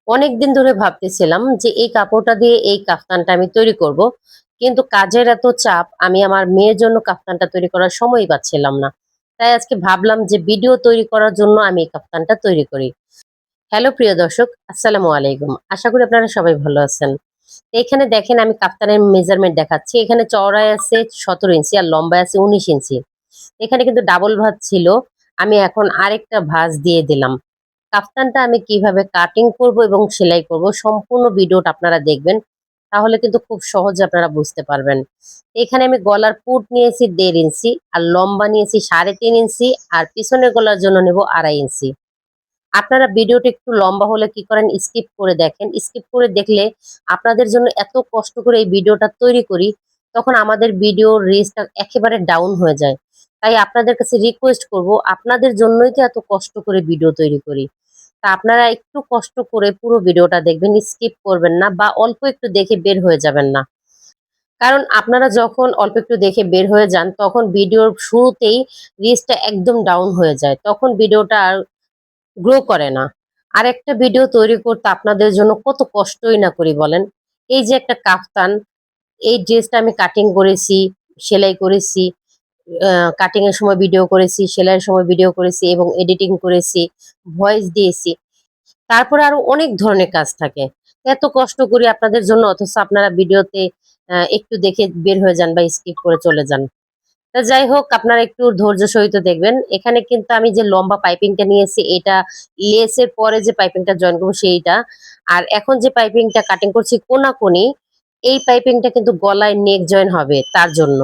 অনেকদিন ধরে ভাবতেছিলাম যে এই কাপড়টা দিয়ে এই কাফতানটা আমি তৈরি করব। কিন্তু কাজের এত চাপ, আমি আমার মেয়ের জন্য কাফতানটা তৈরি করার সময়ই পাচ্ছিলাম না। তাই আজকে ভাবলাম যে ভিডিও তৈরি করার জন্য আমি এই কাফতানটা তৈরি করি। হ্যালো প্রিয় দর্শক, আসসালামু আলাইকুম। আশা করি আপনারা সবাই ভালো আছেন। এখানে দেখেন আমি কাফতানের মেজারমেন্ট দেখাচ্ছি। এখানে চওড়ায় আছে 17 ইঞ্চি আর লম্বায় আছে 19 ইঞ্চি। এখানে কিন্তু ডাবল ভাঁজ ছিল। আমি এখন আরেকটা ভাঁজ দিয়ে দিলাম। কাফতানটা আমি কিভাবে কাটিং করব এবং সেলাই করব সম্পূর্ণ ভিডিওটা আপনারা দেখবেন, তাহলে কিন্তু খুব সহজে আপনারা বুঝতে পারবেন। এখানে আমি গলার পুট নিয়েছি 1.5 ইঞ্চি আর লম্বা নিয়েছি 3.5 ইঞ্চি আর পিছনের গলার জন্য নেব 2.5 ইঞ্চি। আপনারা ভিডিওটা একটু লম্বা হলে কি করেন, স্কিপ করে দেখেন। স্কিপ করে দেখলে আপনাদের জন্য এত কষ্ট করে এই ভিডিওটা তৈরি করি, তখন আমাদের ভিডিওর রিচটা একেবারে ডাউন হয়ে যায়। তাই আপনাদের কাছে রিকোয়েস্ট করব, আপনাদের জন্যই তো এত কষ্ট করে ভিডিও তৈরি করি। তা আপনারা একটু কষ্ট করে পুরো ভিডিওটা দেখবেন, স্কিপ করবেন না বা অল্প একটু দেখে বের হয়ে যাবেন না। কারণ আপনারা যখন অল্প একটু দেখে বের হয়ে যান, তখন ভিডিওর শুরুতেই রিচটা একদম ডাউন হয়ে যায়, তখন ভিডিওটা আর গ্রো করে না। আর একটা ভিডিও তৈরি করতে আপনাদের জন্য কত কষ্টই না করি বলেন। এই যে একটা কাফতান, এই ড্রেসটা আমি কাটিং করেছি, সেলাই করেছি, কাটিং এর সময় ভিডিও করেছি, সেলাইয়ের সময় ভিডিও করেছি এবং এডিটিং করেছি, ভয়েস দিয়েছি। তারপরে আরো অনেক ধরনের কাজ থাকে। এত কষ্ট করি আপনাদের জন্য, অথচ আপনারা ভিডিওতে একটু দেখে বের হয়ে যান বা স্কিপ করে চলে যান। তা যাই হোক, আপনারা একটু ধৈর্য সহিত দেখবেন। এখানে কিন্তু আমি যে লম্বা পাইপিংটা নিয়েছি, এটা লেসের পরে যে পাইপিংটা জয়েন করবো সেইটা। আর এখন যে পাইপিংটা কাটিং করছি কোনাকুনি, এই পাইপিংটা কিন্তু গলায় নেক জয়েন হবে তার জন্য।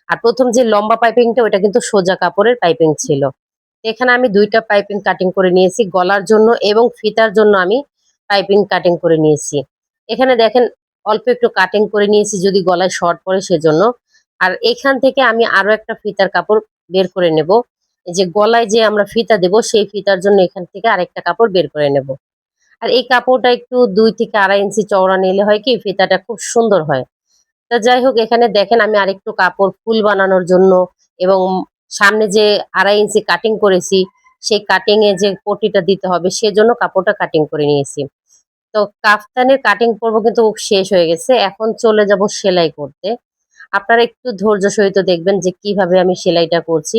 আর প্রথম যে লম্বা পাইপিংটা, ওটা কিন্তু সোজা কাপড়ের পাইপিং ছিল। এখানে আমি দুইটা পাইপিং কাটিং করে নিয়েছি, গলার জন্য এবং ফিতার জন্য আমি পাইপিং কাটিং করে নিয়েছি। এখানে দেখেন অল্প একটু কাটিং করে নিয়েছি যদি গলায় শর্ট পড়ে সেজন্য। আর এখান থেকে আমি আরো একটা ফিতার কাপড় বের করে নেব। এই যে গলায় যে আমরা ফিতা দেব, সেই ফিতার জন্য এখান থেকে আরেকটা কাপড় বের করে নেব। আর এই কাপড়টা একটু 2 থেকে 2.5 ইঞ্চি চওড়া নিলে হয় কি, ফিতাটা খুব সুন্দর হয়। তা যাই হোক, এখানে দেখেন আমি আরেকটু কাপড় ফুল বানানোর জন্য এবং সামনে যে 2.5 ইঞ্চি কাটিং করেছি, সেই কাটিং এ যে পটিটা দিতে হবে সেজন্য কাপড়টা কাটিং করে নিয়েছি। তো কাফতানের কাটিং পর্ব কিন্তু শেষ হয়ে গেছে, এখন চলে যাব সেলাই করতে। আপনারা একটু ধৈর্য সহিত দেখবেন যে কিভাবে আমি সেলাইটা করছি।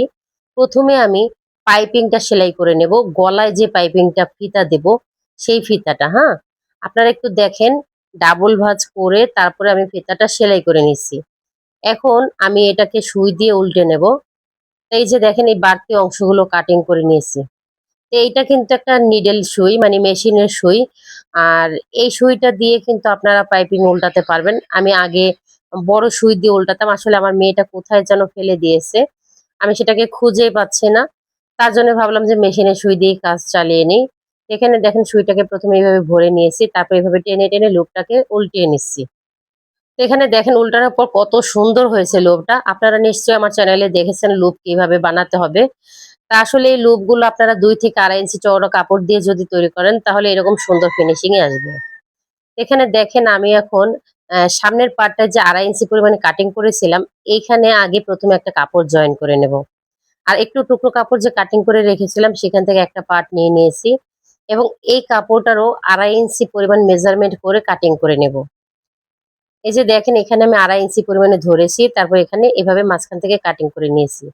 প্রথমে আমি পাইপিংটা সেলাই করে নেব, গলায় যে পাইপিংটা ফিতা দেব সেই ফিতাটা, হ্যাঁ। আপনারা একটু দেখেন, ডাবল ভাঁজ করে তারপরে আমি ফিতাটা সেলাই করে নিচ্ছি। এখন আমি এটাকে সুই দিয়ে উল্টে নেব। এই যে দেখেন এই বাড়তি অংশগুলো কাটিং করে নিয়েছি। তো এইটা কিন্তু একটা নিডেল সুই, মানে মেশিনের সুই। আর এই সুইটা দিয়ে কিন্তু আপনারা পাইপিং উল্টাতে পারবেন। আমি আগে বড় সুই দিয়ে উল্টাতাম, আসলে আমার মেয়েটা কোথায় যেন ফেলে দিয়েছে, আমি সেটাকে খুঁজেই পাচ্ছি না। তার জন্য ভাবলাম যে মেশিনের সুই দিয়ে কাজ চালিয়ে নিই। এখানে দেখেন সুইটাকে প্রথমে এইভাবে ভরে নিয়েছি, তারপর এইভাবে টেনে টেনে লুপটাকে উল্টিয়ে নিচ্ছি। তো এখানে দেখেন উল্টানোর পর কত সুন্দর হয়েছে লুপটা। আপনারা নিশ্চয়ই আমার চ্যানেলে দেখেছেন লুপ কিভাবে বানাতে হবে। তা আসলে এই লুপগুলো আপনারা 2 থেকে 2.5 ইঞ্চি চওড়া কাপড় দিয়ে যদি তৈরি করেন, তাহলে এরকম সুন্দর ফিনিশিং এ আসবে। এখানে দেখেন আমি এখন সামনের পার্টটা যে 2.5 ইঞ্চি পরিমাণে কাটিং করেছিলাম, এইখানে আগে প্রথমে একটা কাপড় জয়েন করে নেব। আর একটু টুকরো কাপড় যে কাটিং করে রেখেছিলাম, সেখান থেকে একটা পার্ট নিয়ে নিয়েছি এবং এই কাপড়টারও 2.5 ইঞ্চি পরিমাণ মেজারমেন্ট করে কাটিং করে নেব। এই যে দেখেন এখানে আমি 2.5 ইঞ্চি পরিমাণে ধরেছি, তারপর এখানে এভাবে মাঝখান থেকে কাটিং করে নিয়েছি।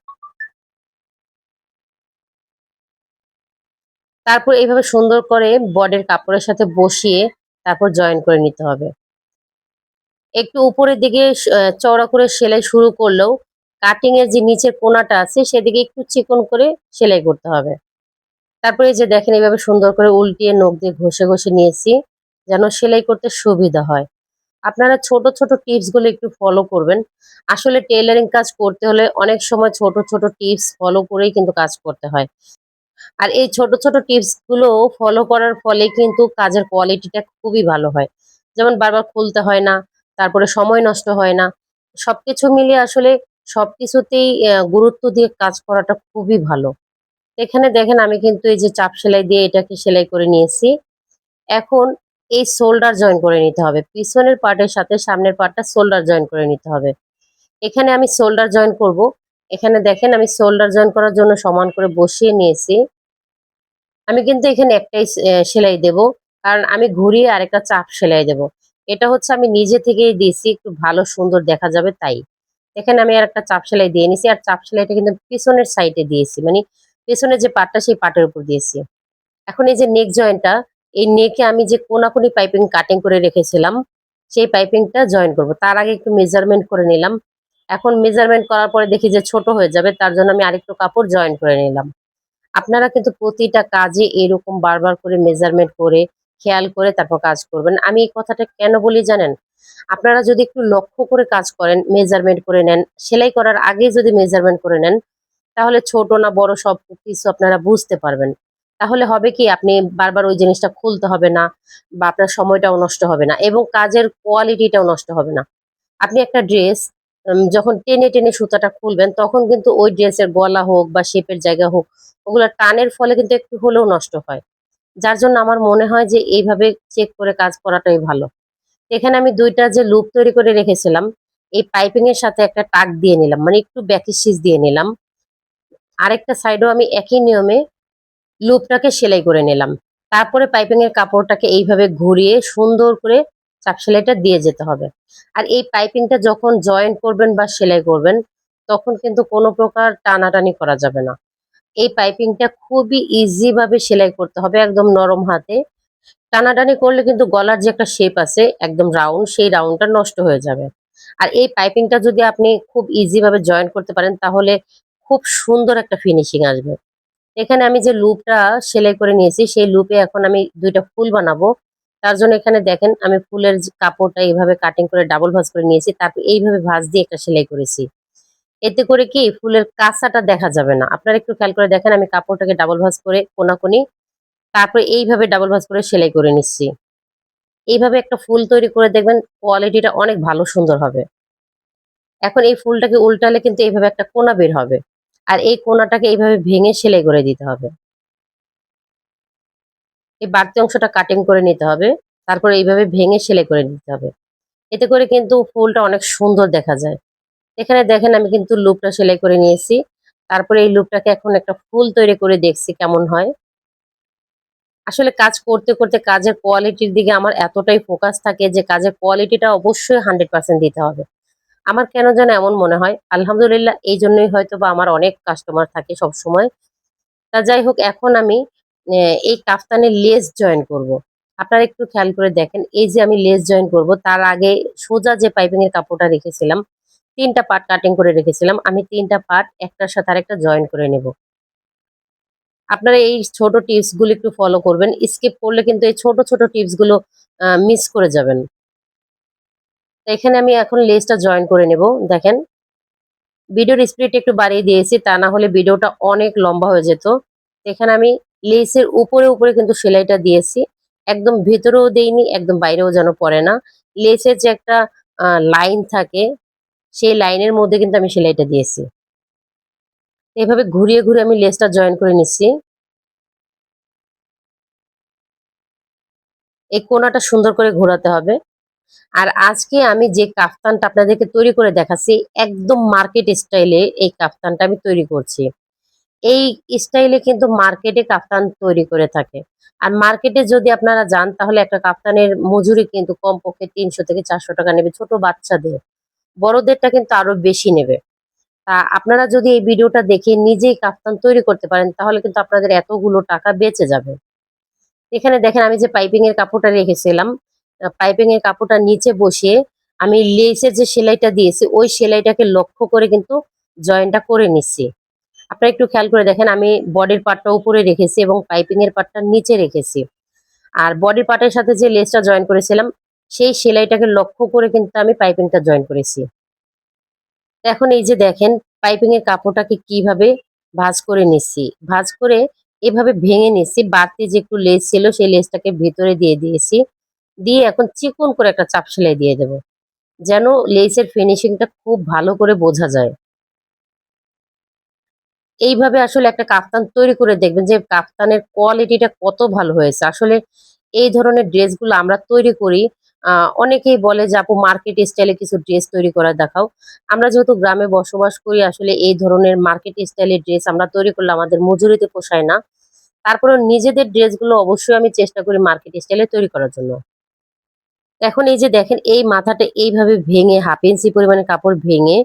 তারপর এইভাবে সুন্দর করে বডির কাপড়ের সাথে বসিয়ে তারপর জয়েন করে নিতে হবে। একটু উপরের দিকে চওড়া করে সেলাই শুরু করলেও কাটিং এর যে নিচের কোণাটা আছে সেদিকে একটু চিকন করে সেলাই করতে হবে। তারপরে এই যে দেখেন এভাবে সুন্দর করে উল্টিয়ে নখ দিয়ে ঘষে ঘষে নিয়েছি, যেন সেলাই করতে সুবিধা হয়। আপনারা ছোট ছোট টিপস গুলো একটু ফলো করবেন। আসলে টেইলারিং কাজ করতে হলে অনেক সময় ছোট ছোট টিপস ফলো করেই কিন্তু কাজ করতে হয়। আর এই ছোট ছোট টিপস গুলো ফলো করার ফলে কিন্তু কাজের কোয়ালিটিটা খুবই ভালো হয়। যেমন বারবার খুলতে হয় না, তারপরে সময় নষ্ট হয় না। সবকিছু মিলিয়ে আসলে সবকিছুতেই গুরুত্ব দিয়ে কাজ করাটা খুবই ভালো। এখানে দেখেন আমি কিন্তু এই যে চাপ সেলাই দিয়ে এটাকে সেলাই করে নিয়েছি। এখন এই শোল্ডার জয়েন করে নিতে হবে। পিছনের পার্টের সাথে সামনের পার্টটা শোল্ডার জয়েন করে নিতে হবে। এখানে আমি শোল্ডার জয়েন করব। এখানে দেখেন আমি শোল্ডার জয়েন করার জন্য সমান করে বসিয়ে নিয়েছি। আমি কিন্তু এখানে একটাই সেলাই দেব। কারণ আমি ঘুরিয়ে আরেকটা চাপ সেলাই দেব। এটা হচ্ছে আমি নিজে থেকেই দিয়েছি, একটু ভালো সুন্দর দেখা যাবে তাই। এখানে আমি আরেকটা চাপ সেলাই দিয়ে নিছি। আর চাপ সেলাইটা কিন্তু পিছনের সাইডে দিয়েছি। মানে পেছনের যে পার্টটা সেই পার্টের উপর দিয়েছি। এখন এই যে নেক জয়েন্টটা, এই নেকে আমি যে কোনাকুনি পাইপিং কাটিং করে রেখেছিলাম, সেই পাইপিংটা জয়েন করব। তার আগে একটু মেজারমেন্ট করে নিলাম। এখন মেজারমেন্ট করার পরে দেখি যে ছোট হয়ে যাবে, তার জন্য আমি আরেকটু কাপড় জয়েন করে নিলাম। আপনারা কিন্তু প্রতিটা কাজে এরকম বারবার করে মেজারমেন্ট করে, খেয়াল করে তারপর কাজ করবেন। আমি এই কথাটা কেন বলি জানেন? আপনারা যদি একটু লক্ষ্য করে কাজ করেন, মেজারমেন্ট করে নেন, সেলাই করার আগে যদি মেজারমেন্ট করে নেন, তাহলে ছোট না বড় সব কিছু আপনারা বুঝতে পারবেন। তাহলে হবে কি আপনি বারবার ওই জিনিসটা খুলতে হবে না বা আপনার সময়টাও নষ্ট হবে না এবং কাজের কোয়ালিটিটাও নষ্ট হবে না। আপনি একটা ড্রেস যখন টেনে, টেনে সুতাটা খুলবেন তখন কিন্তু ওই ড্রেসের গলা হোক বা শেপের জায়গা হোক, ওগুলা টানের ফলে কিন্তু একটু হলেও নষ্ট হয়। যার জন্য আমার মনে হয় যে এইভাবে চেক করে কাজ করাটাই ভালো। এখানে আমি ২ টা যে লুপ তৈরি করে রেখেছিলাম, এই পাইপিং এর সাথে একটা টাক দিয়ে নিলাম। মানে একটু ব্যাকি স্টিচ দিয়ে নিলাম। আরেকটা সাইডেও আমি একই নিয়মে লুপটাকে সেলাই করে নিলাম। তারপরে পাইপিং এর কাপড়টাকে এইভাবে ঘুরিয়ে সুন্দর করে চাপ সেলাইটা দিয়ে যেতে হবে। আর এই পাইপিংটা যখন জয়েন করবেন বা সেলাই করবেন, তখন কিন্তু কোনো প্রকার টানাটানি করা যাবে না। এই পাইপিংটা খুবই ইজি ভাবে সেলাই করতে হবে একদম নরম হাতে। টানাটানি করলে কিন্তু গলার যে একটা শেপ আছে একদম রাউন্ড, সেই রাউন্ডটা নষ্ট হয়ে যাবে। আর এই পাইপিংটা যদি আপনি খুব ইজি ভাবে জয়েন করতে পারেন তাহলে খুব সুন্দর একটা ফিনিশিং আসবে। এখানে আমি যে লুপটা সেলাই করে নিয়েছি সেই লুপে এখন আমি ২ টা ফুল বানাবো। তার জন্য এখানে দেখেন আমি ফুলের যে কাপড়টা এইভাবে কাটিং করে ডাবল ভাঁজ করে নিয়েছি। তারপর এইভাবে ভাঁজ দিয়ে একটা সেলাই করেছি। এতে করে কি ফুলের কাছাটা দেখা যাবে না। আপনারা একটু খেয়াল করে দেখেন আমি কাপড়টাকে ডাবল ভাঁজ করে কোনাকুনি তারপরে এইভাবে ডাবল ভাঁজ করে সেলাই করে নিচ্ছি। এইভাবে একটা ফুল তৈরি করে দেখবেন কোয়ালিটিটা অনেক ভালো সুন্দর হবে। এখন এই ফুলটাকে উল্টালে কিন্তু এইভাবে একটা কোনা বের হবে। আর এই কোনাটাকে এইভাবে ভেঙে সেলাই করে দিতে হবে। এই বাড়তি অংশটা কাটিং করে নিতে হবে। তারপরে এইভাবে ভেঙে সেলাই করে নিতে হবে। এতে করে কিন্তু ফুলটা অনেক সুন্দর দেখা যায়। এখানে দেখেন আমি কিন্তু লুপটা সেলাই করে নিয়েছি। তারপরে এই লুপটাকে এখন একটা ফুল তৈরি করে দেখছি কেমন হয়। আসলে কাজ করতে, করতে কাজের কোয়ালিটির দিকে আমার এতটাই ফোকাস থাকে যে কাজের কোয়ালিটিটা অবশ্যই 100% দিতে হবে। আমার কেন যেন এমন মনে হয়। আলহামদুলিল্লাহ এইজন্যই হয়তোবা আমার অনেক কাস্টমার থাকে সবসময়। তা যাই হোক এখন আমি এই কাফতানের লেস জয়েন করব। আপনারা একটু খেয়াল করে দেখেন এই যে আমি লেস জয়েন করব তার আগে সোজা যে পাইপিং এর কাপড়টা রেখেছিলাম ৩ টা পার্ট কাটিং করে রেখেছিলাম। আমি ৩ টা পার্ট একটার সাথে আরেকটা জয়েন করে নেব। আপনারা এই ছোট টিপস গুলো একটু ফলো করবেন। স্কিপ করলে কিন্তু এই ছোট, ছোট টিপস গুলো মিস করে যাবেন। তো এখানে আমি এখন লেসটা জয়েন করে নেব। দেখেন ভিডিওর স্পিড একটু বাড়িয়ে দিয়েছি তা না হলে ভিডিওটা অনেক লম্বা হয়ে যেত। এখানে আমি লেসের উপরে, উপরে কিন্তু সেলাইটা দিয়েছি। একদম ভেতরেও দেইনি, একদম বাইরেও যেন পড়ে না। লেসের যে একটা লাইন থাকে সেই লাইনের মধ্যে কিন্তু আমি সেলাইটা দিয়েছি। এভাবে ঘুরিয়ে, ঘুরিয়ে আমি লেসটা জয়েন করে নিচ্ছি। এই কোণাটা সুন্দর করে ঘোরাতে হবে। আর আজকে আমি যে কাফতানটা আপনাদেরকে তৈরি করে দেখাচ্ছি একদম মার্কেট স্টাইলে এই কাফতানটা আমি তৈরি করছি। এই স্টাইলে কিন্তু মার্কেটে কাফতান তৈরি করে থাকে। আর মার্কেটে যদি আপনারা যান তাহলে একটা কাফতানের মজুরি কিন্তু কমপক্ষে ৩০০ থেকে ৳৪০০ নেবে ছোট বাচ্চাদের। বড়দেরটা কিন্তু আরো বেশি নেবে। তা আপনারা যদি এই ভিডিওটা দেখে নিজেই কাফতান তৈরি করতে পারেন তাহলে কিন্তু আপনাদের এতগুলো টাকা বেঁচে যাবে। এখানে দেখেন আমি যে পাইপিং এর কাপড়টা রেখেছিলাম, পাইপিং এর কাপড়টা নিচে বসিয়ে আমি লেসের যে সেলাইটা দিয়েছি ওই সেলাইটাকে লক্ষ্য করে কিন্তু জয়েনটা করে নিচ্ছি। আপনারা একটু খেয়াল করে দেখেন আমি বডির পার্টটা উপরে রেখেছি এবং পাইপিং এর পার্টটা নিচে রেখেছি। আর বডি পার্টের সাথে যে লেসটা জয়েন করেছিলাম সেই সেলাইটাকে লক্ষ্য করে কিন্তু আমি পাইপিংটা জয়েন করেছি। তো এখন এই যে দেখেন পাইপিং এর কাপড়টাকে কিভাবে ভাঁজ করে নিচ্ছি। ভাঁজ করে এভাবে ভেঙে নিচ্ছি। বাড়তি যে একটু লেস ছিল সেই লেসটাকে ভেতরে দিয়ে দিয়েছি। দিয়ে এখন চিকন করে একটা চাপ সেলাই দিয়ে দেব। যেন লেসের ফিনিশিংটা খুব ভালো করে বোঝা যায়। এইভাবে আসলে একটা কাফতান তৈরি করে দেখবেন যে কাফতানের কোয়ালিটিটা কত ভালো হয়েছে। আসলে এই ধরনের ড্রেসগুলো আমরা তৈরি করি। আ অনেকেই বলে যে, "আপু মার্কেট স্টাইলে কিছু ড্রেস তৈরি করে দেখাও।" আমরা যেহেতু গ্রামে বসবাস করি আসলে এই ধরনের মার্কেট স্টাইলের ড্রেস আমরা তৈরি করলে আমাদের মজুরিতে পোষায় না। তারপরেও নিজেদের ড্রেসগুলো অবশ্যই আমি চেষ্টা করি মার্কেট স্টাইলে তৈরি করার জন্য। এখন এই যে দেখেন এই মাথাটা এইভাবে ভেঙে 1/2 ইঞ্চি পরিমাণে কাপড় ভেঙে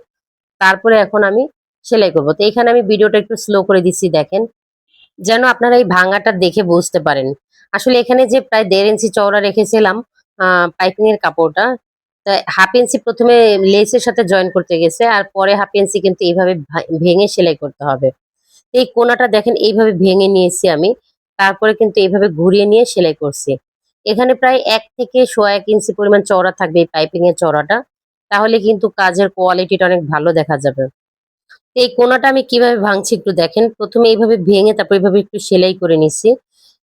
তারপরে এখন আমি সেলাই করব। তো এখানে আমি ভিডিওটা একটু স্লো করে দিচ্ছি দেখেন। যেন আপনারা এই ভাঙাটা দেখে বুঝতে পারেন। আসলে এখানে যে প্রায় 1.5 ইঞ্চি চওড়া রেখেছিলাম পাইপিং এর কাপড়টা, তা 1/2 ইঞ্চি ১ম এ লেসের সাথে জয়েন করতে গেছে। আর পরে 1/2 ইঞ্চি কিন্তু এইভাবে ভেঙে সেলাই করতে হবে। এই কোণাটা দেখেন এইভাবে ভেঙে নিয়েছি আমি। তারপরে কিন্তু এইভাবে ঘুরিয়ে নিয়ে সেলাই করছি। এখানে প্রায় ১ থেকে ১.৫ ইঞ্চি পরিমাণ চওড়া থাকবে এই পাইপিং এর চওড়াটা। তাহলে কিন্তু কাজের কোয়ালিটিটা অনেক ভালো দেখা যাবে। এই কোণাটা আমি কিভাবে ভাঙছি একটু দেখেন। ১ম এ এইভাবে ভেঙে তারপর এভাবে একটু সেলাই করে নিচ্ছি।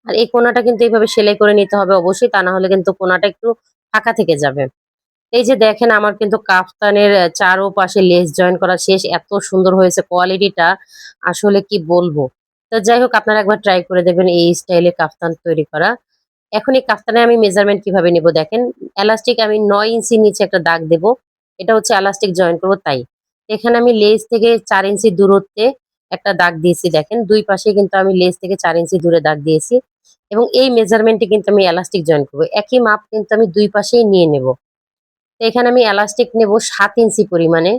আর এই কোণাটা কিন্তু এইভাবে সেলাই করে নিতে হবে অবশ্যই। তা না হলে কিন্তু কোণাটা একটু ফাঁকা থেকে যাবে। এই যে দেখেন আমার কিন্তু কাফতানের চারোপাশে লেস জয়েন করা শেষ। এত সুন্দর হয়েছে কোয়ালিটিটা আসলে কি বলবো। তো যাই হোক আপনারা একবার ট্রাই করে দেখবেন এই স্টাইলে কাফতান তৈরি করা। এখন এই কাফতানে আমি মেজারমেন্ট কিভাবে নিব দেখেন। এলাস্টিক আমি ৯ ইঞ্চি নিচে একটা দাগ দেব। এটা হচ্ছে এলাস্টিক জয়েন করব তাই। এখানে আমি লেস থেকে ৪ ইঞ্চি দূরত্বে একটা দাগ দিয়েছি দেখেন। ২ পাশে কিন্তু আমি লেস থেকে ৪ ইঞ্চি দূরে দাগ দিয়েছি। এবং এই মেজারমেন্টে কিন্তু আমি এলাস্টিক জয়েন করব। একই মাপ কিন্তু আমি ২ পাশেই নিয়ে নেব। তো এখানে আমি এলাস্টিক নেব ৭ ইঞ্চি পরিমাণে।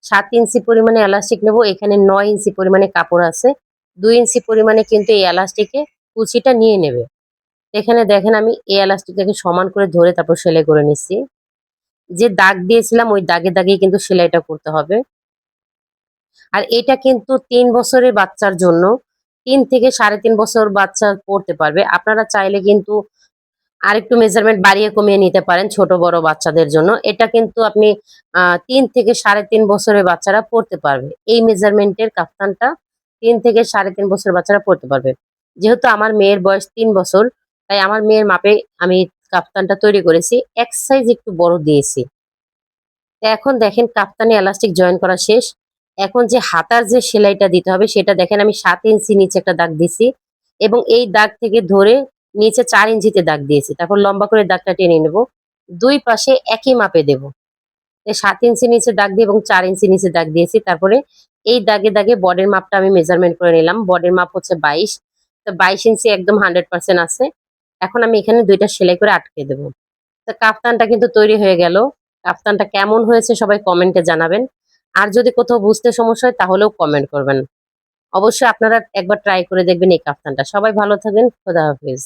৭ ইঞ্চি পরিমাণে এলাস্টিক নেব। এখানে ৯ ইঞ্চি পরিমাণে কাপড় আছে। ২ ইঞ্চি পরিমাণে কিন্তু এই এলাস্টিকে কুচিটা নিয়ে নেবে। এখানে দেখেন আমি এই এলাস্টিকটাকে সমান করে ধরে তারপর সেলাই করে নিচ্ছি। যে দাগ দিয়েছিলাম ওই দাগে দাগেই কিন্তু সেলাইটা করতে হবে। আর এটা কিন্তু ৩ বছরের বাচ্চার জন্য ৩ থেকে ৩.৫ বছর বাচ্চা পড়তে পারবে। আপনারা চাইলে কিন্তু আরেকটু মেজারমেন্ট বাড়িয়ে কমিয়ে নিতে পারেন ছোট বড় বাচ্চাদের জন্য। এটা কিন্তু আপনি ৩ থেকে ৩.৫ বছরের বাচ্চারা পড়তে পারবে। এই মেজারমেন্টের কাফতানটা ৩ থেকে ৩.৫ বছরের বাচ্চারা পড়তে পারবে। যেহেতু আমার মেয়ের বয়স ৩ বছর, তাই আমার মেয়ের মাপে আমি কাফতানটা তৈরি করেছি। এক সাইজ একটু বড় দিয়েছি। তো এখন দেখেন কাফতানে এলাস্টিক জয়েন করা শেষ। এখন যে হাতার যে সেলাইটা দিতে হবে সেটা দেখেন আমি ৭ ইঞ্চি নিচে একটা দাগ দিছি এবং এই দাগ থেকে ধরে নিচে ৪ ইঞ্চিতে দাগ দিয়েছি। তারপর লম্বা করে দাগটা টেনে নেব। ২ পাশে একই মাপে দেব। ৭ ইঞ্চি নিচে দাগ দিয়ে এবং ৪ ইঞ্চি নিচে দাগ দিয়েছি। তারপরে এই দাগে দাগে বডির মাপটা আমি মেজারমেন্ট করে নিলাম। বডির মাপ হচ্ছে ২২। তো ২২ ইঞ্চি একদম 100% আছে। এখন আমি এখানে ২ টা সেলাই করে আটকে দেব। তো কাফতানটা কিন্তু তৈরি হয়ে গেল। কাফতানটা কেমন হয়েছে সবাই কমেন্টে জানাবেন। আর যদি কোথাও বুঝতে সমস্যা হয় তাহলেও কমেন্ট করবেন। অবশ্যই আপনারা একবার ট্রাই করে দেখবেন এই কাফতানটা। সবাই ভালো থাকবেন। খোদা হাফেজ।